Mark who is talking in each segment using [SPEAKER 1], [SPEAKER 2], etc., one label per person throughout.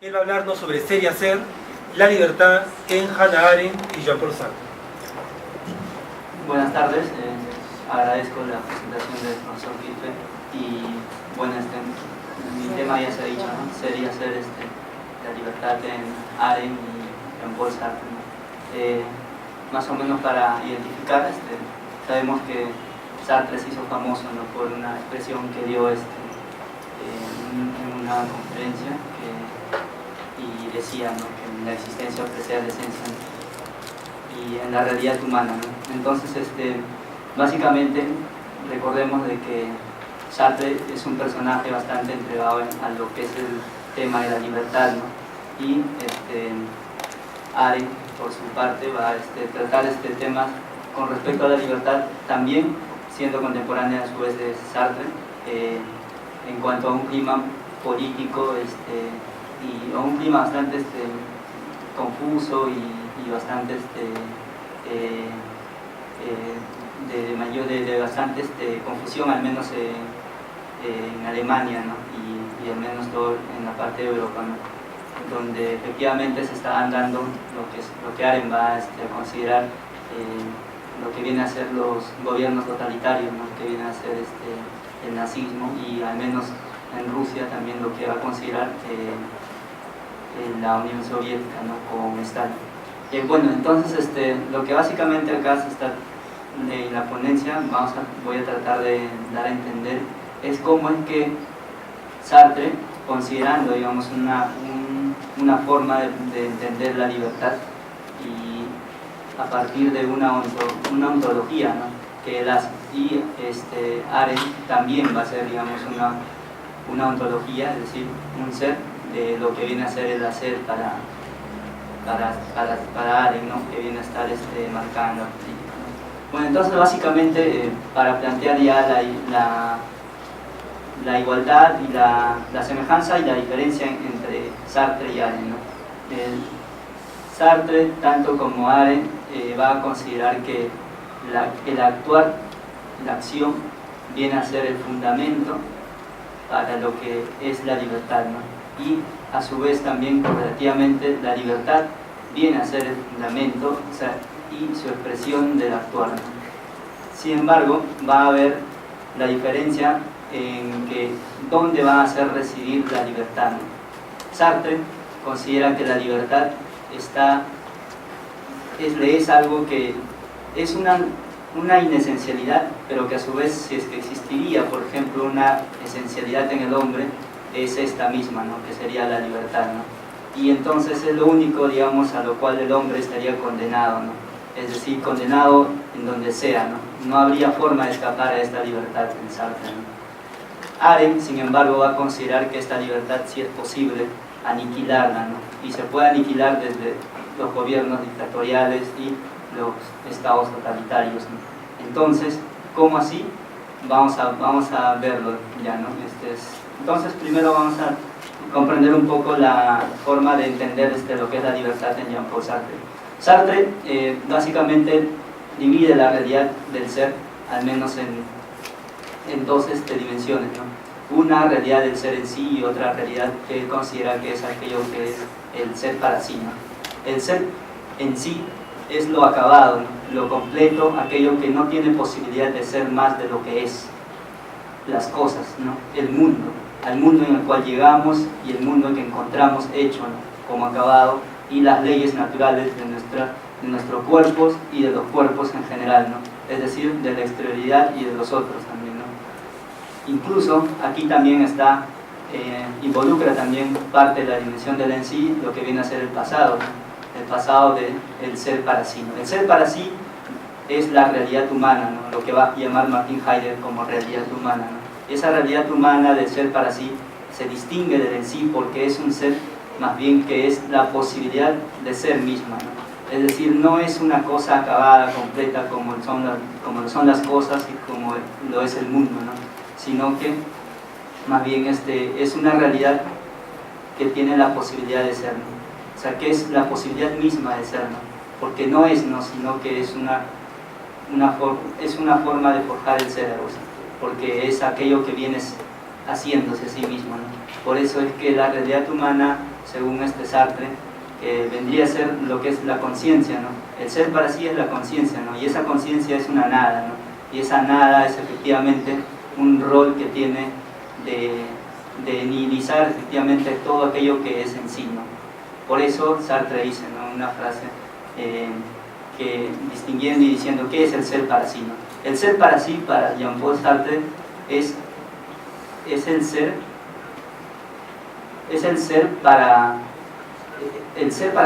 [SPEAKER 1] Él va a hablarnos sobre Ser y Hacer, la libertad en Hannah Arendt y Jean-Paul Sartre.
[SPEAKER 2] Buenas tardes, agradezco la presentación del profesor Quispe y bueno, mi tema ya se ha dicho, ¿no? Ser y Hacer, la libertad en Arendt y Jean-Paul Sartre, ¿no? Más o menos para identificar, sabemos que Sartre se hizo famoso, ¿no? Por una expresión que dio en una conferencia y decía, ¿no? Que la existencia ofrece la esencia, ¿no? Y en la realidad humana, ¿no? Entonces, básicamente recordemos de que Sartre es un personaje bastante entregado a lo que es el tema de la libertad, ¿no? Y Arendt, por su parte, va a tratar este tema con respecto a la libertad, también siendo contemporánea a su vez de Sartre, en cuanto a un clima político y a un clima bastante confuso y bastante de bastante confusión, al menos en Alemania, ¿no? y al menos todo en la parte de Europa, ¿no? Donde efectivamente se estaban dando lo que Arendt va a considerar lo que viene a ser los gobiernos totalitarios, ¿no? Que viene a ser el nazismo, y al menos en Rusia también lo que va a considerar la Unión Soviética, ¿no? Con Stalin. Bueno, entonces lo que básicamente acá se está en la ponencia voy a tratar de dar a entender es cómo es que Sartre, considerando, digamos, una forma de entender la libertad y a partir de una ontología, ¿no? Que él hace, y Arendt también va a ser, digamos, una ontología, es decir, un ser de lo que viene a ser el hacer para Arendt, ¿no? Que viene a estar marcando. Bueno, entonces básicamente para plantear ya la igualdad y la semejanza y la diferencia entre Sartre y Arendt, ¿no? Sartre, tanto como Arendt, va a considerar que el actuar, la acción, viene a ser el fundamento para lo que es la libertad, ¿no? Y a su vez también correlativamente la libertad viene a ser el fundamento, o sea, y su expresión del actuar, ¿no? Sin embargo, va a haber la diferencia en que dónde va a hacer residir la libertad, ¿no? Sartre considera que la libertad es algo que es una inesencialidad, pero que a su vez, si es que existiría, por ejemplo, una esencialidad en el hombre, es esta misma, ¿no? Que sería la libertad, ¿no? Y entonces es lo único, digamos, a lo cual el hombre estaría condenado, ¿no? Es decir, condenado en donde sea, ¿no? No habría forma de escapar a esta libertad en Sartre, ¿no? Arendt, sin embargo, va a considerar que esta libertad sí es posible aniquilarla, ¿no? Y se puede aniquilar desde los gobiernos dictatoriales y los estados totalitarios, ¿no? Entonces, ¿cómo así? Vamos a verlo ya, ¿no? Entonces, primero vamos a comprender un poco la forma de entender lo que es la libertad en Jean-Paul Sartre. Sartre básicamente divide la realidad del ser, al menos en dos dimensiones, ¿no? Una realidad del ser en sí y otra realidad que él considera que es aquello que es el ser para sí, ¿no? El ser en sí es lo acabado, ¿no? Lo completo, aquello que no tiene posibilidad de ser más de lo que es, las cosas, ¿no? El mundo, al mundo en el cual llegamos y el mundo que encontramos hecho, ¿no? Como acabado, y las leyes naturales de nuestros cuerpos y de los cuerpos en general, ¿no? Es decir, de la exterioridad y de los otros también, ¿no? Incluso aquí también involucra también parte de la dimensión del en sí, lo que viene a ser el pasado, ¿no? El pasado del ser para sí, ¿no? El ser para sí es la realidad humana, ¿no? Lo que va a llamar Martin Heidegger como realidad humana, ¿no? Esa realidad humana del ser para sí se distingue del en sí porque es un ser más bien que es la posibilidad de ser misma, ¿no? Es decir, no es una cosa acabada, completa, como son las cosas y como lo es el mundo, ¿no? Sino que más bien es una realidad que tiene la posibilidad de ser, ¿no? O sea, que es la posibilidad misma de ser, ¿no? Porque no es, ¿no? Sino que es una forma de forjar el ser, ¿no? Porque es aquello que viene haciéndose a sí mismo, ¿no? Por eso es que la realidad humana según este Sartre, que vendría a ser lo que es la conciencia, ¿no? El ser para sí es la conciencia, ¿no? Y esa conciencia es una nada, ¿no? Y esa nada es efectivamente un rol que tiene de nihilizar efectivamente todo aquello que es en sí, ¿no? Por eso Sartre dice, ¿no?, una frase que distinguiendo y diciendo ¿qué es el ser para sí?, ¿no? El ser para sí, para Jean-Paul Sartre, es el ser para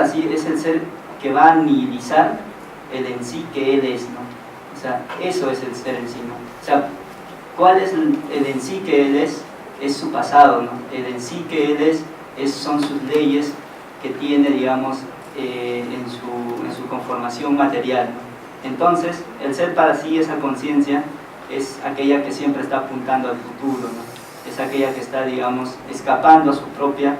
[SPEAKER 2] sí, es el ser que va a nihilizar el en sí que él es, ¿no? O sea, eso es el ser en sí, ¿no? O sea, ¿cuál es el en sí que él es? Es su pasado, ¿no? El en sí que él es son sus leyes que tiene, digamos, en su conformación material, ¿no? Entonces, el ser para sí, esa conciencia, es aquella que siempre está apuntando al futuro, ¿no? Es aquella que está, digamos, escapando a su propia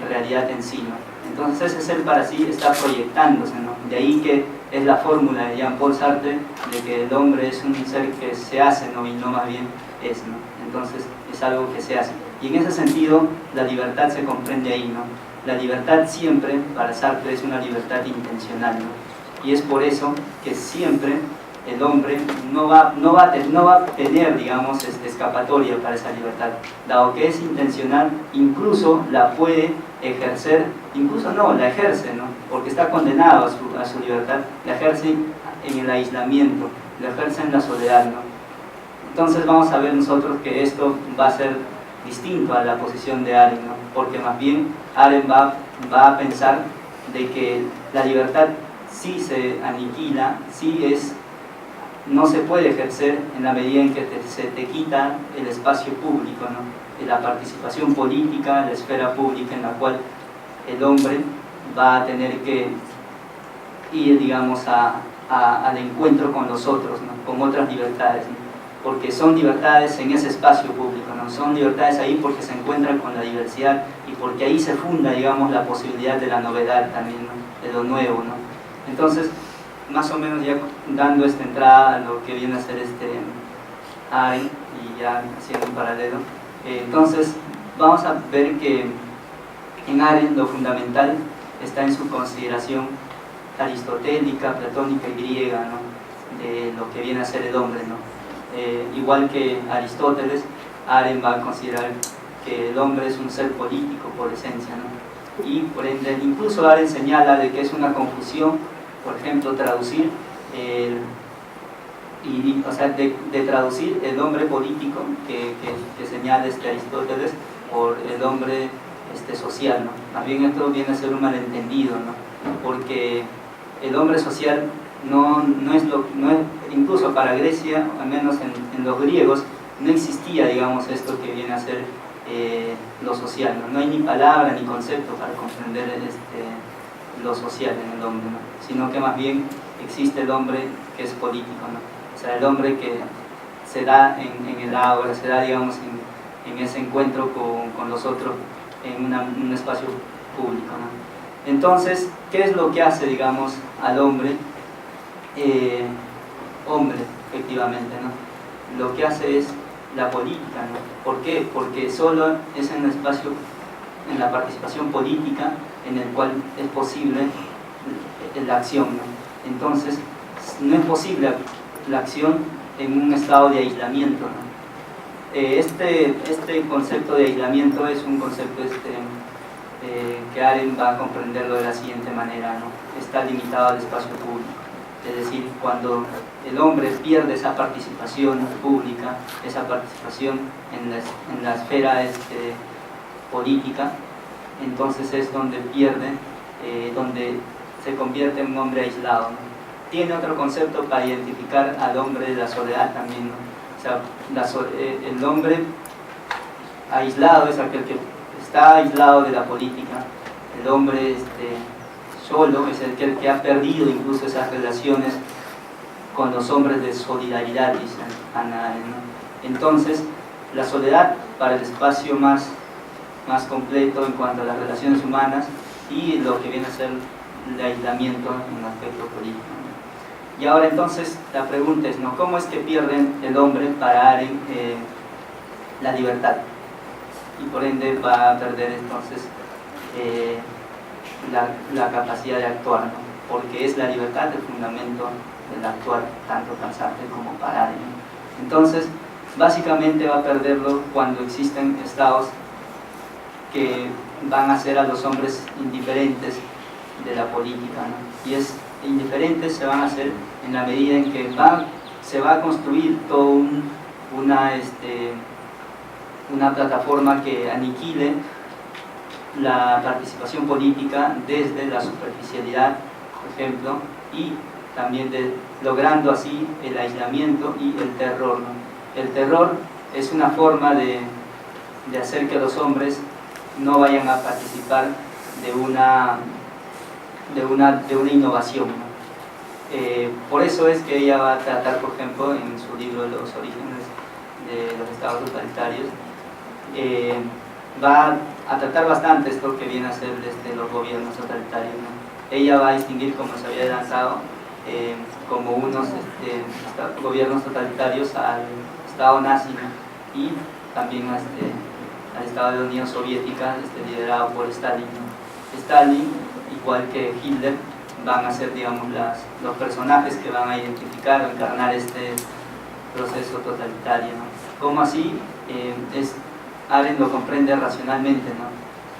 [SPEAKER 2] realidad en sí, ¿no? Entonces ese ser para sí está proyectándose, ¿no? De ahí que es la fórmula de Jean-Paul Sartre de que el hombre es un ser que se hace, ¿no?, y no más bien es, ¿no? Entonces es algo que se hace. Y en ese sentido la libertad se comprende ahí, ¿no? La libertad siempre, para Sartre, es una libertad intencional, ¿no? Y es por eso que siempre el hombre no va a tener, digamos, escapatoria para esa libertad. Dado que es intencional, incluso la puede ejercer, incluso no, la ejerce, ¿no? Porque está condenado a su libertad, la ejerce en el aislamiento, la ejerce en la soledad, ¿no? Entonces vamos a ver nosotros que esto va a ser distinto a la posición de Arendt, ¿no? Porque más bien Arendt va a pensar de que la libertad sí se aniquila, no se puede ejercer en la medida en que se te quita el espacio público, ¿no? La participación política, la esfera pública en la cual el hombre va a tener que ir, digamos, al encuentro con los otros, ¿no?, con otras libertades, ¿no? Porque son libertades en ese espacio público, ¿no? Son libertades ahí porque se encuentran con la diversidad y porque ahí se funda, digamos, la posibilidad de la novedad también, ¿no?, de lo nuevo, ¿no? Entonces, más o menos ya dando esta entrada a lo que viene a ser Arendt, y ya haciendo un paralelo, entonces vamos a ver que en Arendt lo fundamental está en su consideración aristotélica, platónica y griega, ¿no?, de lo que viene a ser el hombre, ¿no? Igual que Aristóteles, Arendt va a considerar que el hombre es un ser político por esencia, ¿no? Y por ende, incluso Arendt señala de que es una confusión, por ejemplo, traducir traducir el hombre político que señala Aristóteles por el hombre social, ¿no? Más bien esto viene a ser un malentendido, ¿no? Porque el hombre social no es incluso para Grecia, al menos en los griegos, no existía, digamos, esto que viene a ser lo social, ¿no? No hay ni palabra ni concepto para comprender lo social en el hombre, ¿no? Sino que más bien existe el hombre que es político, ¿no? O sea, el hombre que se da en el ágora, se da, digamos, en ese encuentro con los otros en un espacio público, ¿no? Entonces, ¿qué es lo que hace, digamos, al hombre hombre, efectivamente, ¿no? Lo que hace es la política, ¿no? ¿Por qué? Porque solo es en el espacio, en la participación política, en el cual es posible la acción, ¿no? Entonces, no es posible la acción en un estado de aislamiento, ¿no? Este concepto de aislamiento es un concepto que Arendt va a comprenderlo de la siguiente manera, ¿no? Está limitado al espacio público. Es decir, cuando el hombre pierde esa participación pública, esa participación en la esfera política, entonces es donde pierde, donde se convierte en un hombre aislado, ¿no? Tiene otro concepto para identificar al hombre de la soledad también, ¿no? O sea, el hombre aislado es aquel que está aislado de la política. El hombre solo es el que ha perdido incluso esas relaciones con los hombres de solidaridad, dice Hannah Arendt, ¿no? Entonces, la soledad para el espacio más completo en cuanto a las relaciones humanas y lo que viene a ser el aislamiento en el aspecto político, ¿no? Y ahora entonces la pregunta es, ¿no?, ¿cómo es que pierde el hombre para Arendt la libertad? Y por ende va a perder entonces la capacidad de actuar, ¿no? Porque es la libertad el fundamento del actuar, tanto cansarte como parar, ¿no? Entonces, básicamente va a perderlo cuando existen estados que van a hacer a los hombres indiferentes de la política, ¿no? Y indiferentes se van a hacer en la medida en que se va a construir toda una plataforma que aniquile la participación política desde la superficialidad, por ejemplo, y también logrando así el aislamiento y el terror, ¿no? El terror es una forma de hacer que los hombres no vayan a participar de una innovación, ¿no? Por eso es que ella va a tratar, por ejemplo, en su libro Los orígenes de los estados totalitarios, va a tratar bastante esto que viene a ser los gobiernos totalitarios, ¿no? Ella va a distinguir, como se había adelantado, como unos gobiernos totalitarios al Estado nazi, ¿no? Y también al Estado de la Unión Soviética, liderado por Stalin, ¿no? Stalin, igual que Hitler, van a ser, digamos, los personajes que van a identificar o encarnar este proceso totalitario, ¿no? Como así, Arendt lo comprende racionalmente, ¿no?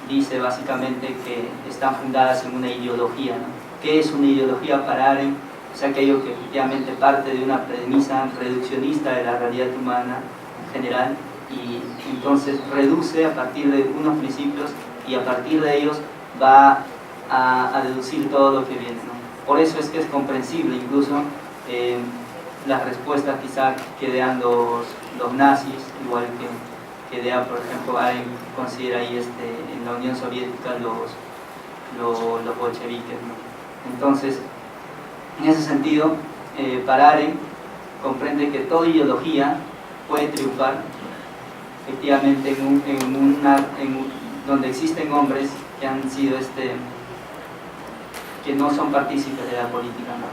[SPEAKER 2] Dice básicamente que están fundadas en una ideología, ¿no? ¿Qué es una ideología para Arendt? Es aquello que efectivamente parte de una premisa reduccionista de la realidad humana en general, y entonces reduce a partir de unos principios y a partir de ellos va a deducir todo lo que viene, ¿no? Por eso es que es comprensible incluso las respuestas quizá que dan los nazis, igual que da, por ejemplo, Arendt considera ahí en la Unión Soviética los bolcheviques, ¿no? Entonces, en ese sentido, para Arendt comprende que toda ideología puede triunfar efectivamente donde existen hombres que han sido que no son partícipes de la política, ¿no?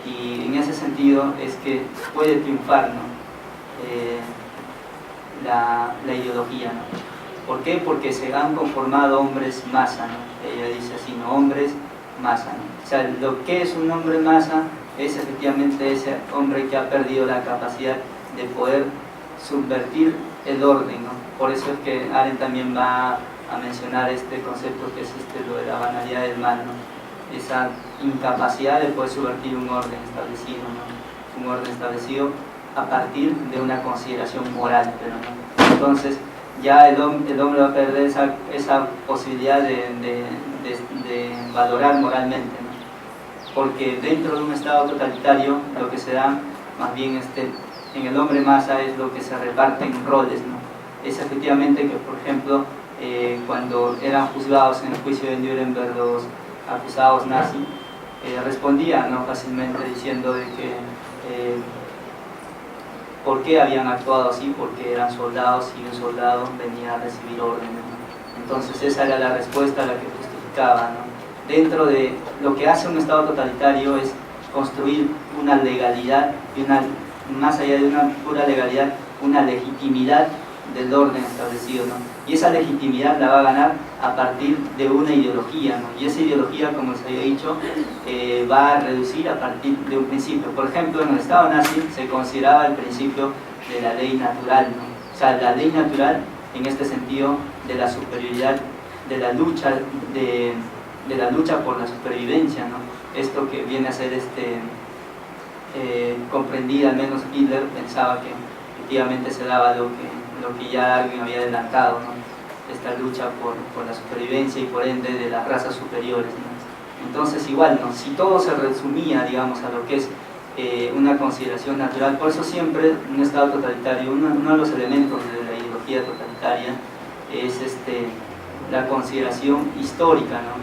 [SPEAKER 2] Y en ese sentido es que puede triunfar, ¿no? La ideología, ¿no? ¿Por qué? Porque se han conformado hombres masa, ¿no? Ella dice así, ¿no? Hombres masa, ¿no? O sea, lo que es un hombre masa es efectivamente ese hombre que ha perdido la capacidad de poder subvertir el orden, ¿no? Por eso es que Arendt también va a mencionar este concepto que es lo de la banalidad del mal, ¿no? Esa incapacidad de poder subvertir un orden establecido, ¿no? Un orden establecido a partir de una consideración moral, pero no. Entonces ya el hombre va a perder esa posibilidad de valorar moralmente, ¿no? Porque dentro de un estado totalitario lo que se da más bien en el hombre masa es lo que se reparte en roles, ¿no? Es efectivamente que, por ejemplo, cuando eran juzgados en el juicio de Nuremberg los acusados nazis, respondían, ¿no? Fácilmente diciendo de que ¿por qué habían actuado así? Porque eran soldados y un soldado venía a recibir órdenes, ¿no? Entonces esa era la respuesta a la que justificaba, ¿no? Dentro de lo que hace un estado totalitario es construir una legalidad y más allá de una pura legalidad, una legitimidad del orden establecido, ¿no? Y esa legitimidad la va a ganar a partir de una ideología, ¿no? Y esa ideología, como les había dicho, va a reducir a partir de un principio. Por ejemplo, en el Estado nazi se consideraba el principio de la ley natural, ¿no? O sea, la ley natural en este sentido de la superioridad, de la lucha por la supervivencia, ¿no? Esto que viene a ser comprendida, al menos Hitler pensaba que efectivamente se daba lo que ya Darwin había adelantado, ¿no? Esta lucha por la supervivencia y por ende de las razas superiores, ¿no? Entonces igual, ¿no? Si todo se resumía, digamos, a lo que es una consideración natural, por eso siempre un estado totalitario, uno de los elementos de la ideología totalitaria es la consideración histórica, ¿no?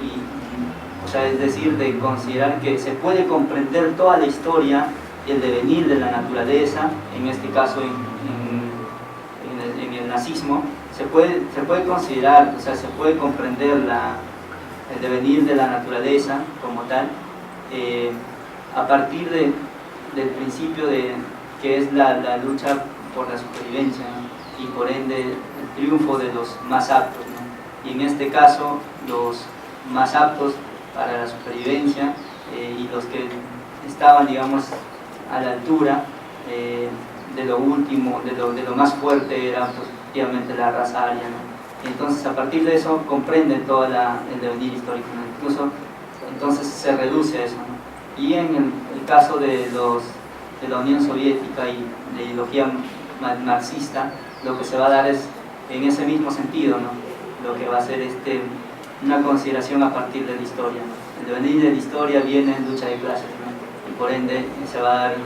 [SPEAKER 2] O sea, es decir, de considerar que se puede comprender toda la historia y el devenir de la naturaleza, en este caso en el nazismo, se puede considerar, o sea, se puede comprender el devenir de la naturaleza como tal, a partir del principio que es la lucha por la supervivencia, ¿no? Y por ende el triunfo de los más aptos, ¿no? Y en este caso más aptos para la supervivencia, y los que estaban, digamos, a la altura de lo último, de lo más fuerte, era pues, efectivamente la raza aria, ¿no? Entonces, a partir de eso comprende todo el devenir histórico, ¿no? Incluso entonces se reduce a eso, ¿no? Y en el caso de la Unión Soviética y la ideología marxista, lo que se va a dar es en ese mismo sentido, ¿no? Lo que va a ser una consideración a partir de la historia, ¿no? El devenir de la historia viene en lucha de clases, ¿no? Y por ende se va a dar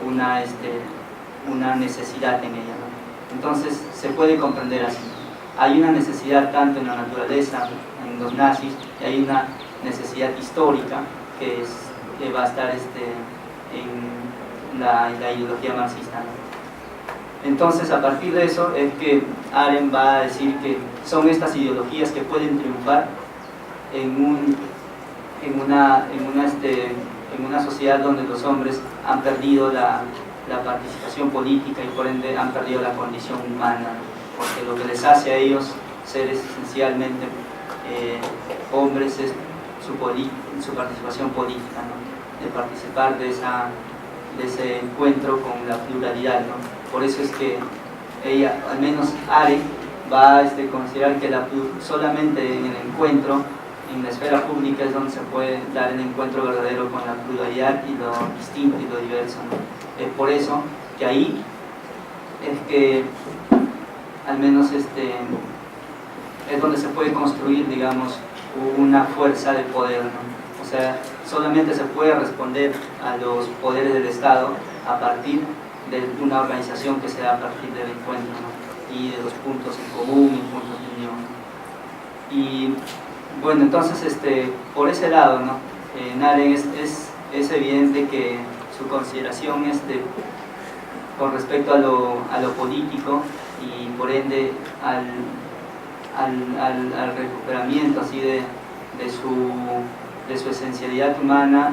[SPEAKER 2] una necesidad en ella, ¿no? Entonces se puede comprender así. Hay una necesidad tanto en la naturaleza, en los nazis, y hay una necesidad histórica que va a estar en la ideología marxista, ¿no? Entonces, a partir de eso es que Arendt va a decir que son estas ideologías que pueden triunfar en una sociedad donde los hombres han perdido la participación política y por ende han perdido la condición humana, porque lo que les hace a ellos seres esencialmente hombres es su participación política, ¿no? De participar de ese encuentro con la pluralidad, ¿no? Por eso es que ella, al menos Arendt, va a considerar que solamente en el encuentro, en la esfera pública, es donde se puede dar el encuentro verdadero con la pluralidad y lo distinto y lo diverso, ¿no? Es por eso que ahí es que al menos es donde se puede construir, digamos, una fuerza de poder, ¿no? O sea, solamente se puede responder a los poderes del Estado a partir de una organización que se da a partir del encuentro, ¿no? Y de los puntos en común y puntos de unión. Y bueno, entonces por ese lado, ¿no? Arendt es evidente que su consideración con respecto a lo político y por ende al recuperamiento así de su esencialidad humana,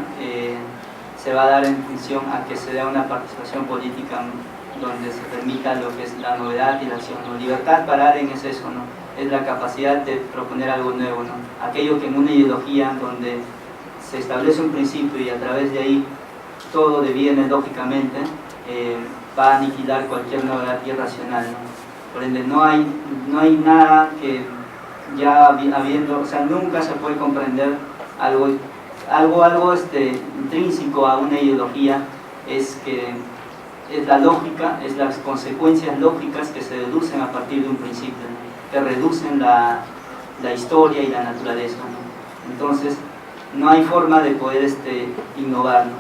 [SPEAKER 2] se va a dar en función a que se dé una participación política donde se permita lo que es la novedad y la acción, ¿no? Libertad para Arendt es eso, ¿no? Es la capacidad de proponer algo nuevo, ¿no? Aquello que en una ideología donde se establece un principio y a través de ahí todo deviene lógicamente, va a aniquilar cualquier novedad irracional, ¿no? Por ende no hay nada que ya habiendo, o sea, nunca se puede comprender algo intrínseco a una ideología, es la lógica, es las consecuencias lógicas que se deducen a partir de un principio, ¿no? Que reducen la historia y la naturaleza, ¿no? Entonces no hay forma de poder innovar, ¿no?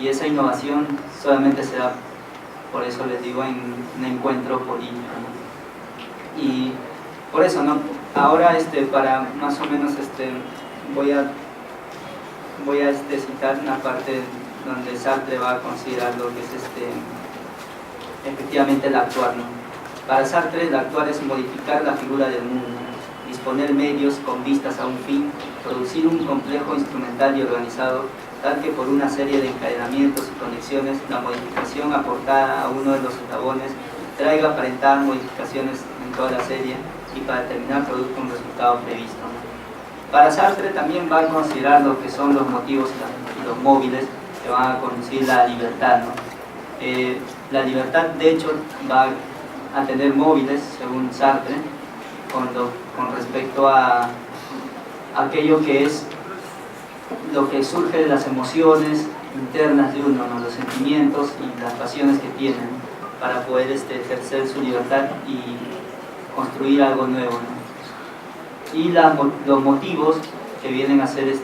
[SPEAKER 2] Y esa innovación solamente se da, por eso les digo, en un encuentro político, ¿no? Y por eso, ¿no? Ahora para más o menos voy a citar una parte donde Sartre va a considerar lo que es efectivamente el actuar, ¿no? Para Sartre, el actuar es modificar la figura del mundo, ¿no? Disponer medios con vistas a un fin, producir un complejo instrumental y organizado, tal que por una serie de encadenamientos y conexiones, la modificación aportada a uno de los eslabones traiga aparentadas modificaciones en toda la serie y para terminar produzca un resultado previsto, ¿no? Para Sartre también va a considerar lo que son los motivos y los móviles que van a conducir la libertad, ¿no? La libertad, de hecho, va a tener móviles, según Sartre, con respecto a aquello que es lo que surge de las emociones internas de uno, ¿no? Los sentimientos y las pasiones que tienen para poder ejercer su libertad y construir algo nuevo, ¿no? Y los motivos que vienen a ser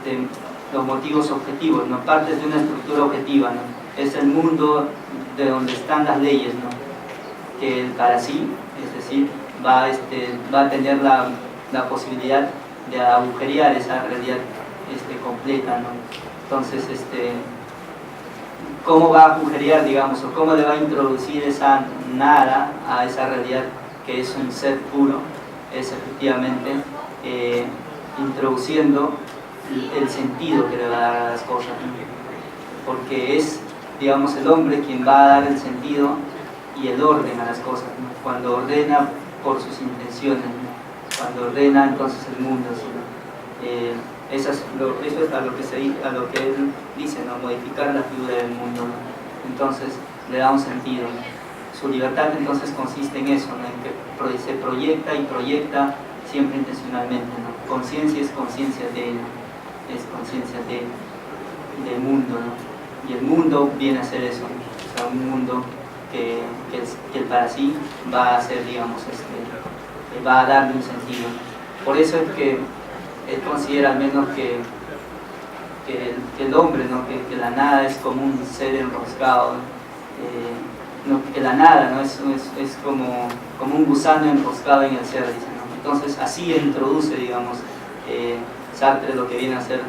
[SPEAKER 2] los motivos objetivos, ¿no? Partes de una estructura objetiva, ¿no? Es el mundo de donde están las leyes, ¿no? Que para sí, es decir, va a tener la posibilidad de agujerear esa realidad completa, ¿no? Entonces, ¿cómo va a agujerear, digamos, o cómo le va a introducir esa nada a esa realidad que es un ser puro? Es efectivamente introduciendo el sentido que le va a dar a las cosas, ¿no? Porque es, digamos, el hombre quien va a dar el sentido y el orden a las cosas, ¿no? Cuando ordena por sus intenciones, ¿no? Cuando ordena entonces el mundo, ¿sí? Eso es a lo que él dice, ¿no? Modificar la figura del mundo, ¿no? Entonces le da un sentido. Su libertad entonces consiste en eso, ¿no? En que se proyecta y proyecta siempre intencionalmente, ¿no? Conciencia es conciencia de, ¿no? Es conciencia del mundo, ¿no? Y el mundo viene a ser eso, ¿no? O sea, un mundo que para sí va a ser, digamos, va a darle un sentido. Por eso es que él considera al menos que el hombre, ¿no? que la nada es como un ser enroscado, ¿no? Que la nada, ¿no? es como un gusano enroscado en el ser, dice, ¿no? Entonces así introduce, digamos, Sartre lo que viene a ser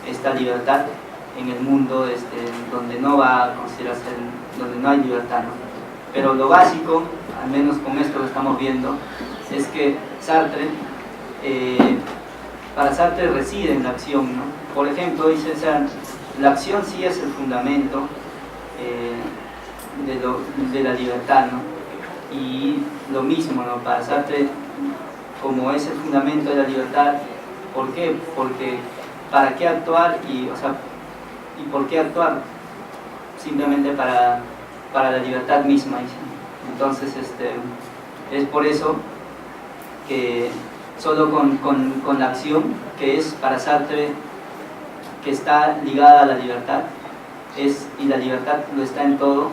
[SPEAKER 2] esta libertad en el mundo donde no va a considerarse, donde no hay libertad, ¿no? Pero lo básico, al menos con esto lo estamos viendo, es que Sartre, para Sartre reside en la acción, ¿no? Por ejemplo, dice, o sea, la acción sí es el fundamento de la libertad, ¿no? Y lo mismo, ¿no? Para Sartre, como es el fundamento de la libertad, ¿por qué? Porque ¿para qué actuar? ¿Y por qué actuar? Simplemente para la libertad misma, dice. Entonces, es por eso que solo con la acción, que es para Sartre, que está ligada a la libertad, y la libertad lo está en todo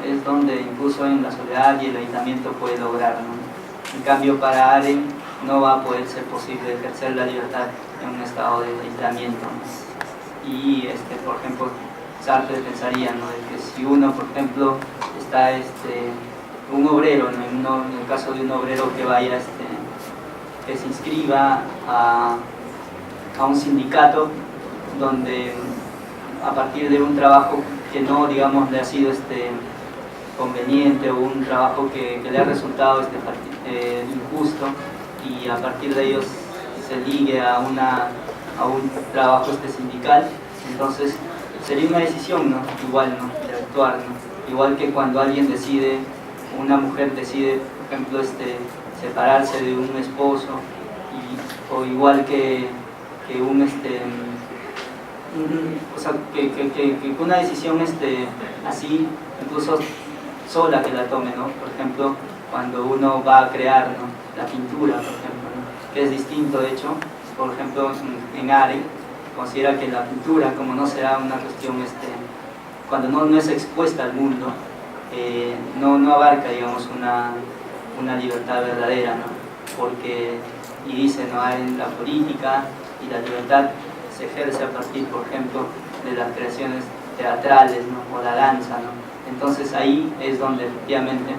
[SPEAKER 2] es donde incluso en la soledad y el aislamiento puede lograr, ¿no? En cambio, para Arendt no va a poder ser posible ejercer la libertad en un estado de aislamiento, ¿no? Y, por ejemplo, Sartre pensaría, ¿no? De que si uno, por ejemplo, está un obrero, ¿no? En el caso de un obrero que vaya, que se inscriba a un sindicato donde a partir de un trabajo que no, digamos, le ha sido conveniente, o un trabajo que le ha resultado injusto, y a partir de ellos se ligue a un trabajo sindical, entonces sería una decisión, ¿no? Igual, ¿no? De actuar, ¿no? Igual que cuando alguien decide, una mujer decide, por ejemplo, separarse de un esposo, o igual que una decisión así, incluso sola, que la tome, ¿no? Por ejemplo, cuando uno va a crear, ¿no? La pintura, por ejemplo, ¿no? Que es distinto, de hecho, por ejemplo, en Arendt considera que la pintura, como no será una cuestión, cuando no es expuesta al mundo, no abarca, digamos, una libertad verdadera, ¿no? Porque, y dice, ¿no? En la política y la libertad se ejerce a partir, por ejemplo, de las creaciones teatrales, ¿no? O la danza, ¿no? Entonces ahí es donde efectivamente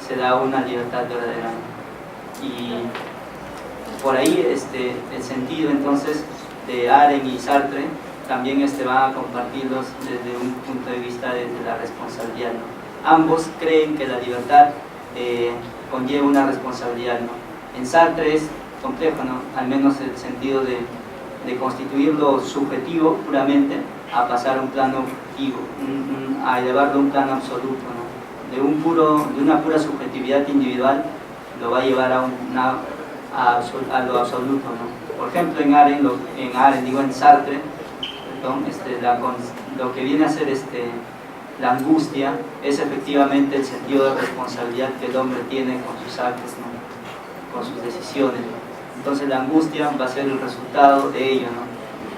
[SPEAKER 2] se da una libertad verdadera, ¿no? Y por ahí el sentido entonces de Arendt y Sartre también van a compartirlos desde un punto de vista de la responsabilidad, ¿no? Ambos creen que la libertad conlleva una responsabilidad, ¿no? En Sartre es complejo, ¿no? Al menos el sentido de constituir lo subjetivo puramente a pasar a un plano objetivo, a elevarlo a un plano absoluto, ¿no? De una pura subjetividad individual lo va a llevar a lo absoluto, ¿no? Por ejemplo, en Sartre, perdón, lo que viene a ser la angustia es efectivamente el sentido de responsabilidad que el hombre tiene con sus actos, ¿no? Con sus decisiones. Entonces la angustia va a ser el resultado de ello, ¿no?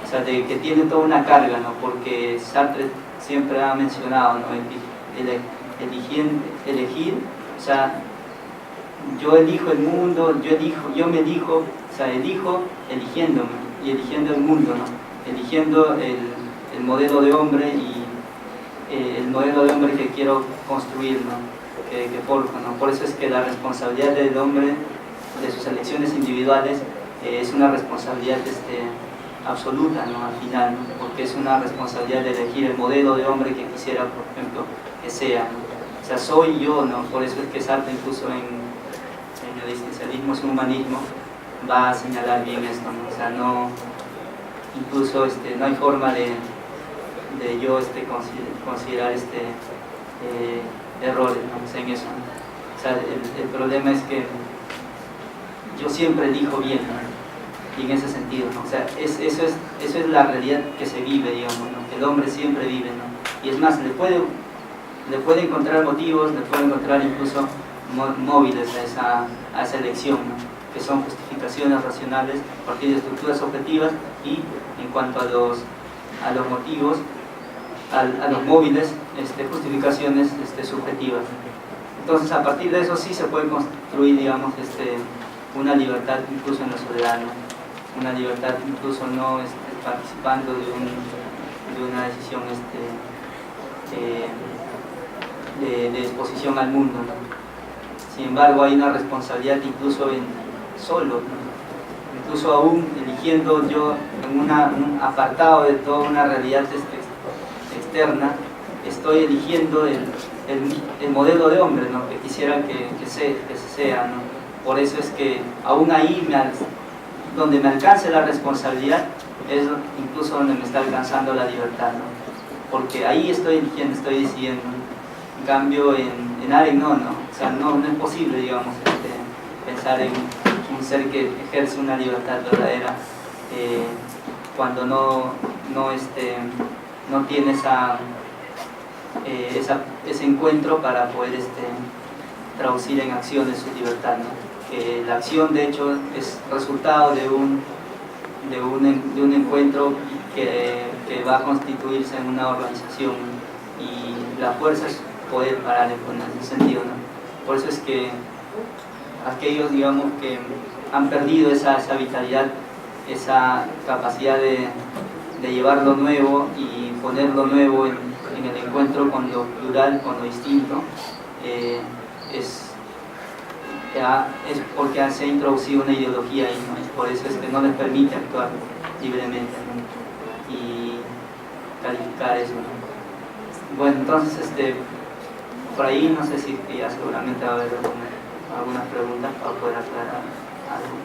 [SPEAKER 2] O sea, de que tiene toda una carga, ¿no? Porque Sartre siempre ha mencionado, ¿no? Elegir, o sea, yo elijo el mundo, yo me elijo, o sea, elijo eligiéndome y eligiendo el mundo, ¿no? Eligiendo el modelo de hombre y el modelo de hombre que quiero construir, ¿no? Que forjo, ¿no? Por eso es que la responsabilidad del hombre, de sus elecciones individuales, es una responsabilidad absoluta, ¿no? Al final, ¿no? Porque es una responsabilidad de elegir el modelo de hombre que quisiera, por ejemplo, que sea, ¿no? O sea, soy yo, ¿no? Por eso es que Sartre, incluso en el existencialismo, su humanismo, va a señalar bien esto, ¿no? O sea, incluso no hay forma de yo considerar errores, ¿no? O sea, en eso, ¿no? O sea, el problema es que yo siempre elijo bien, ¿no? y en ese sentido, ¿no? O sea, eso es la realidad que se vive, digamos, ¿no? Que el hombre siempre vive, ¿no? Y es más, le puede encontrar motivos, le puede encontrar incluso móviles a esa elección, ¿no? Que son justificaciones racionales a partir de estructuras objetivas, y en cuanto a los motivos, a los móviles, justificaciones subjetivas. Entonces, a partir de eso sí se puede construir, digamos, una libertad incluso en la soledad, ¿no? Una libertad incluso no participando de una decisión de exposición al mundo, ¿no? Sin embargo, hay una responsabilidad incluso en solo, ¿no? Incluso aún eligiendo yo en un apartado de toda una realidad externa, estoy eligiendo el modelo de hombre, ¿no? Que quisiera que sea, ¿no? Por eso es que aún ahí, donde me alcance la responsabilidad, es incluso donde me está alcanzando la libertad, ¿no? Porque ahí estoy eligiendo, estoy decidiendo. En cambio, en Arendt no. O sea, no es posible, digamos, pensar en un ser que ejerce una libertad verdadera cuando no tiene ese encuentro para poder traducir en acciones su libertad, ¿no? Que la acción, de hecho, es resultado de un encuentro que va a constituirse en una organización, y la fuerza es poder parar en ese sentido, ¿no? Por eso es que aquellos, digamos, que han perdido esa vitalidad, esa capacidad de llevar lo nuevo y poner lo nuevo en el encuentro con lo plural, con lo distinto, es porque se ha introducido una ideología ahí, ¿no? Y por eso es que no les permite actuar libremente, ¿no? Y calificar eso, ¿no? Bueno, entonces por ahí no sé si ya seguramente va a haber algunas preguntas para poder aclarar algo.